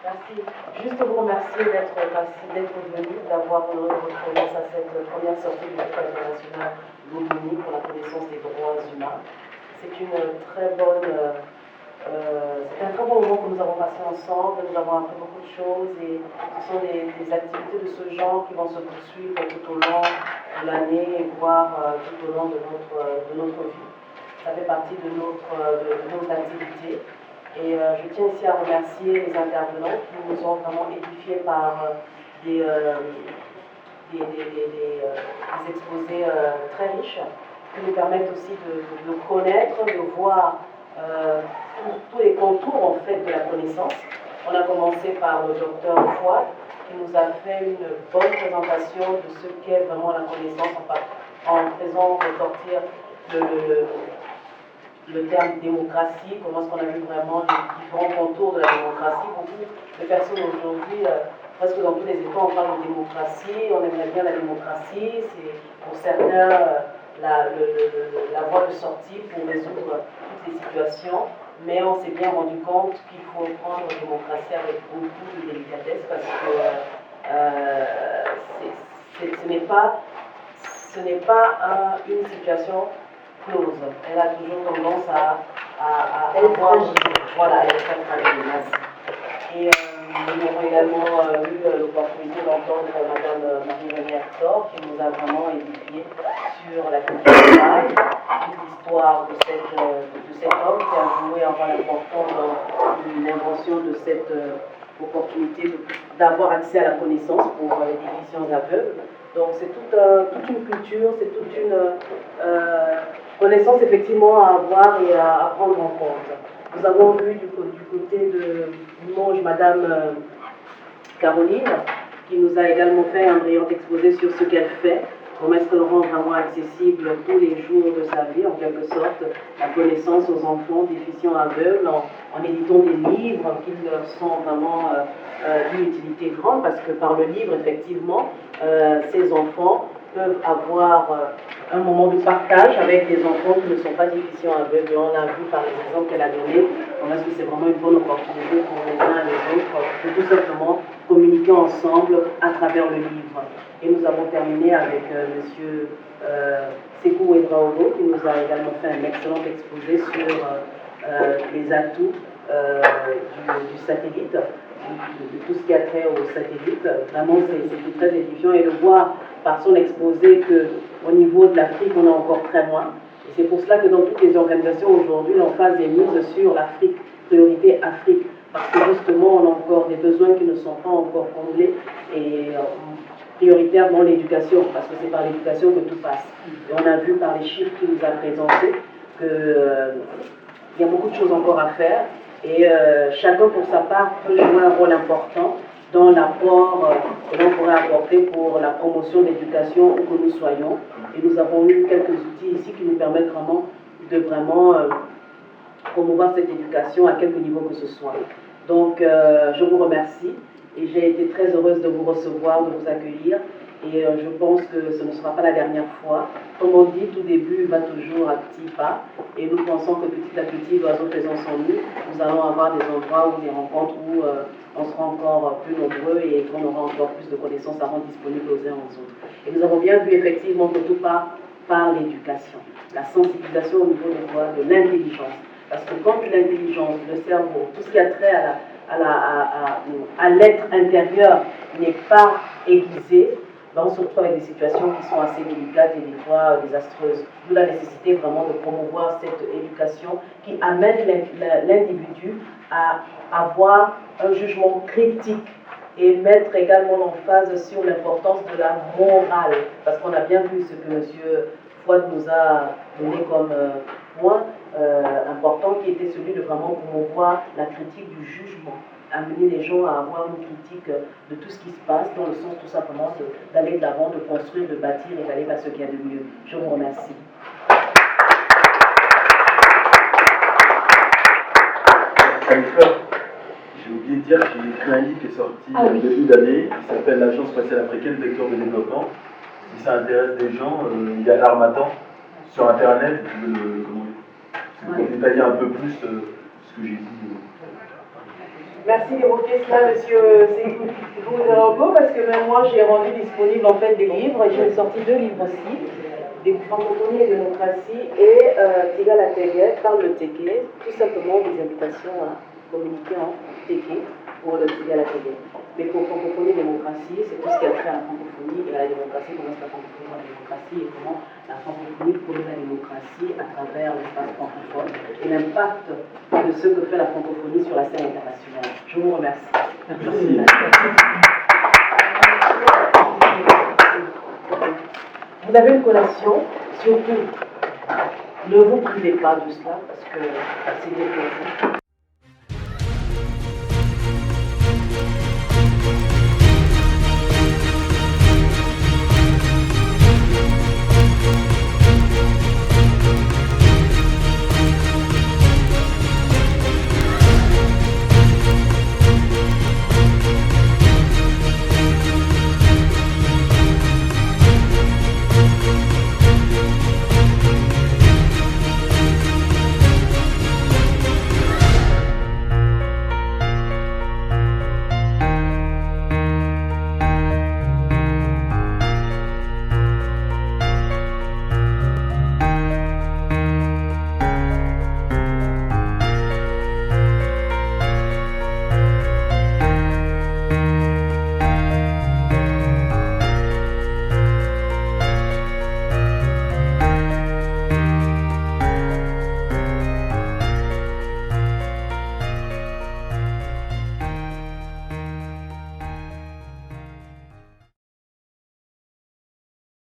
Merci. Juste vous remercier d'être venu, d'avoir honoré votre présence à cette première sortie du Groupe international Lomoni pour la connaissance des droits humains. C'est une très bonne, c'est un très bon moment que nous avons passé ensemble. Nous avons appris beaucoup de choses et ce sont des activités de ce genre qui vont se poursuivre tout au long de l'année, voire tout au long de notre vie. Ça fait partie de nos activités. Et je tiens ici à remercier les intervenants qui nous ont vraiment édifiés par des exposés très riches, qui nous permettent aussi de connaître, de voir tous les contours en fait de la connaissance. On a commencé par le docteur Fouad, qui nous a fait une bonne présentation de ce qu'est vraiment la connaissance, en faisant ressortir le terme démocratie, comment est-ce qu'on a vu vraiment les différents contours de la démocratie. Beaucoup de personnes aujourd'hui, presque dans tous les États, on parle de démocratie, on aimerait bien la démocratie, c'est pour certains la voie de sortie pour résoudre toutes les situations, mais on s'est bien rendu compte qu'il faut prendre la démocratie avec beaucoup de délicatesse parce que ce n'est pas une situation close. Elle a toujours tendance à avoir... Voilà, elle est très fragile. Et nous avons également eu l'opportunité d'entendre Mme Marie-Noëlle Hector qui nous a vraiment édifié sur la culture orale, toute l'histoire de cet homme qui a joué un rôle important dans l'invention de cette opportunité d'avoir accès à la connaissance pour les déficients aveugles. Donc c'est toute une culture, c'est toute une connaissance effectivement à avoir et à prendre en compte. Nous avons vu du côté de Limoges Madame Caroline, qui nous a également fait un brillant exposé sur ce qu'elle fait, comment est-ce qu'elle rend vraiment accessible tous les jours de sa vie, en quelque sorte, la connaissance aux enfants déficients aveugles, en éditant des livres qui leur sont vraiment d'une utilité grande, parce que par le livre, effectivement, ces enfants peuvent avoir un moment de partage avec des enfants qui ne sont pas déficients aveugles. On a vu par les exemples qu'elle a donnés, est-ce que c'est vraiment une bonne opportunité pour les uns et les autres de tout simplement communiquer ensemble à travers le livre. Et nous avons terminé avec M. Sekou Edraogo qui nous a également fait un excellent exposé sur les atouts du satellite, de tout ce qui a trait au satellite. Vraiment, c'est très édifiant et de voir par son exposé qu'au niveau de l'Afrique, on est encore très loin. Et c'est pour cela que dans toutes les organisations aujourd'hui, l'emphase est mise sur l'Afrique, priorité Afrique, parce que justement, on a encore des besoins qui ne sont pas encore comblés et prioritaires dans l'éducation, parce que c'est par l'éducation que tout passe. Et on a vu par les chiffres qu'il nous a présentés qu'il y a beaucoup de choses encore à faire et chacun pour sa part peut jouer un rôle important dans l'apport que l'on pourrait apporter pour la promotion de l'éducation où que nous soyons. Et nous avons eu quelques outils ici qui nous permettent vraiment de promouvoir cette éducation à quelque niveau que ce soit. Donc, je vous remercie et j'ai été très heureuse de vous recevoir, de vous accueillir. Et je pense que ce ne sera pas la dernière fois. Comme on dit, tout début va toujours à petits pas. Et nous pensons que petit à petit, l'oiseau faisant son nid, nous allons avoir des endroits ou des rencontres où on sera encore plus nombreux et qu'on aura encore plus de connaissances à rendre disponibles aux uns aux autres. Et nous avons bien vu effectivement que tout part par l'éducation, la sensibilisation au niveau de l'intelligence. Parce que quand l'intelligence, le cerveau, tout ce qui a trait à l'être intérieur n'est pas aiguisé, on se retrouve avec des situations qui sont assez délicates et des fois désastreuses. D'où la nécessité vraiment de promouvoir cette éducation qui amène l'individu à avoir un jugement critique et mettre également l'emphase sur l'importance de la morale. Parce qu'on a bien vu ce que M. Fouad nous a donné comme point important, qui était celui de vraiment promouvoir la critique du jugement, amener les gens à avoir une critique de tout ce qui se passe, dans le sens tout simplement d'aller de l'avant, de construire, de bâtir et d'aller vers ce qu'il y a de mieux. Je vous remercie. J'ai oublié de dire que j'ai écrit un livre qui est sorti au début d'année, qui s'appelle l'Agence spatiale africaine, vecteur de développement. Si ça intéresse des gens, il y a l'Armatan sur Internet, pour détailler un peu plus ce que j'ai dit. Merci d'évoquer cela, monsieur Sekou, parce que même moi, j'ai rendu disponible en fait des livres, et j'ai sorti 2 livres aussi, des francophonie et démocratie, et Tiga la Tégué parle le Téké, tout simplement des invitations à communiquer en Téké pour le Tiga la Tégué. Mais pour francophonie et démocratie, c'est tout ce qui a trait à la francophonie et à la démocratie, comment est la francophonie dans la démocratie et comment la francophonie promeut la démocratie à travers l'espace francophone et l'impact de ce que fait la francophonie sur la scène internationale. Je vous remercie. Merci. Vous avez une collation, surtout ne vous privez pas de cela parce que c'est des plaisirs.